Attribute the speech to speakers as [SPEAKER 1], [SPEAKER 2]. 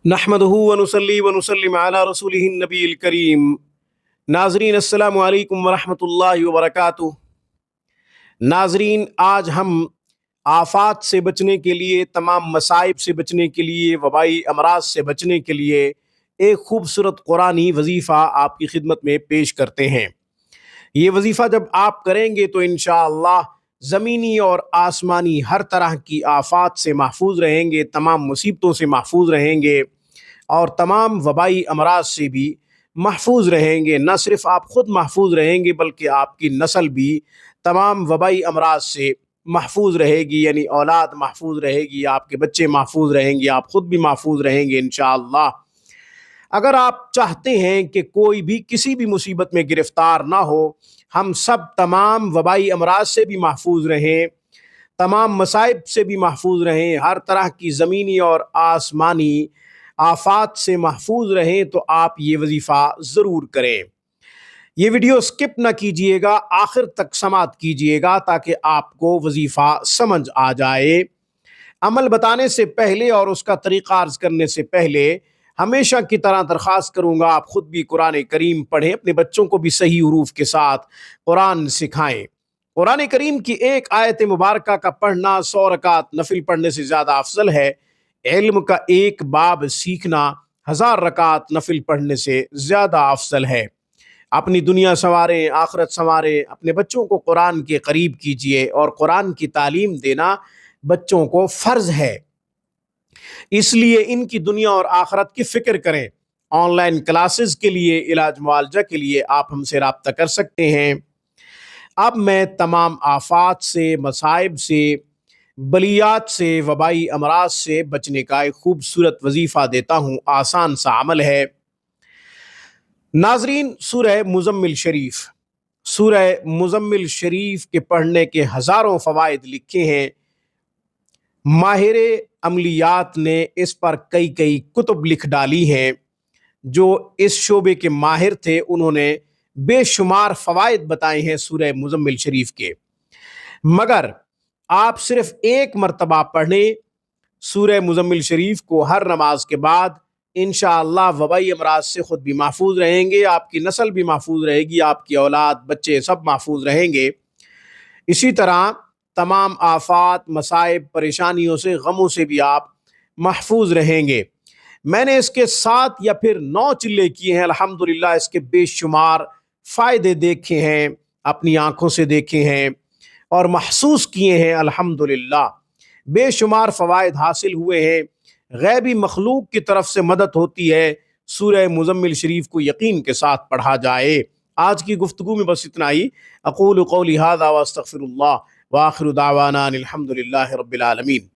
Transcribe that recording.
[SPEAKER 1] نحمدہ ونصلی ونسلم علی رسولہ النبی الکریم۔ ناظرین السلام علیکم ورحمۃ اللہ وبرکاتہ۔ ناظرین، آج ہم آفات سے بچنے کے لیے، تمام مصائب سے بچنے کے لیے، وبائی امراض سے بچنے کے لیے ایک خوبصورت قرآنی وظیفہ آپ کی خدمت میں پیش کرتے ہیں۔ یہ وظیفہ جب آپ کریں گے تو انشاءاللہ زمینی اور آسمانی ہر طرح کی آفات سے محفوظ رہیں گے، تمام مصیبتوں سے محفوظ رہیں گے اور تمام وبائی امراض سے بھی محفوظ رہیں گے۔ نہ صرف آپ خود محفوظ رہیں گے بلکہ آپ کی نسل بھی تمام وبائی امراض سے محفوظ رہے گی، یعنی اولاد محفوظ رہے گی، آپ کے بچے محفوظ رہیں گے، آپ خود بھی محفوظ رہیں گے انشاءاللہ۔ اگر آپ چاہتے ہیں کہ کوئی بھی کسی بھی مصیبت میں گرفتار نہ ہو، ہم سب تمام وبائی امراض سے بھی محفوظ رہیں، تمام مصائب سے بھی محفوظ رہیں، ہر طرح کی زمینی اور آسمانی آفات سے محفوظ رہیں، تو آپ یہ وظیفہ ضرور کریں۔ یہ ویڈیو سکپ نہ کیجئے گا، آخر تک سماعت کیجئے گا تاکہ آپ کو وظیفہ سمجھ آ جائے۔ عمل بتانے سے پہلے اور اس کا طریقہ عرض کرنے سے پہلے ہمیشہ کی طرح درخواست کروں گا، آپ خود بھی قرآن کریم پڑھیں، اپنے بچوں کو بھی صحیح حروف کے ساتھ قرآن سکھائیں۔ قرآن کریم کی ایک آیت مبارکہ کا پڑھنا 100 رکعت نفل پڑھنے سے زیادہ افضل ہے۔ علم کا ایک باب سیکھنا 1000 رکعت نفل پڑھنے سے زیادہ افضل ہے۔ اپنی دنیا سنواریں، آخرت سنواریں، اپنے بچوں کو قرآن کے قریب کیجئے، اور قرآن کی تعلیم دینا بچوں کو فرض ہے، اس لیے ان کی دنیا اور آخرت کی فکر کریں۔ آن لائن کلاسز کے لیے، علاج معالجہ کے لیے آپ ہم سے رابطہ کر سکتے ہیں۔ اب میں تمام آفات سے، مصائب سے، بلیات سے، وبائی امراض سے بچنے کا ایک خوبصورت وظیفہ دیتا ہوں، آسان سا عمل ہے۔ ناظرین، سورہ مزمل شریف، سورہ مزمل شریف کے پڑھنے کے ہزاروں فوائد لکھے ہیں۔ ماہر عملیات نے اس پر کئی کتب لکھ ڈالی ہیں۔ جو اس شعبے کے ماہر تھے انہوں نے بے شمار فوائد بتائے ہیں سورہ مزمل شریف کے، مگر آپ صرف ایک مرتبہ پڑھیں سورہ مزمل شریف کو ہر نماز کے بعد، انشاءاللہ وبائی امراض سے خود بھی محفوظ رہیں گے، آپ کی نسل بھی محفوظ رہے گی، آپ کی اولاد، بچے سب محفوظ رہیں گے۔ اسی طرح تمام آفات، مصائب، پریشانیوں سے، غموں سے بھی آپ محفوظ رہیں گے۔ میں نے اس کے 7 یا پھر 9 چلے کیے ہیں، الحمدللہ اس کے بے شمار فائدے دیکھے ہیں، اپنی آنکھوں سے دیکھے ہیں اور محسوس کیے ہیں، الحمدللہ بے شمار فوائد حاصل ہوئے ہیں۔ غیبی مخلوق کی طرف سے مدد ہوتی ہے سورہ مزمل شریف کو یقین کے ساتھ پڑھا جائے۔ آج کی گفتگو میں بس اتنا ہی۔ اقول قولی ھذا واستغفر اللہ، وآخر دعوانا الحمدللہ رب العالمین۔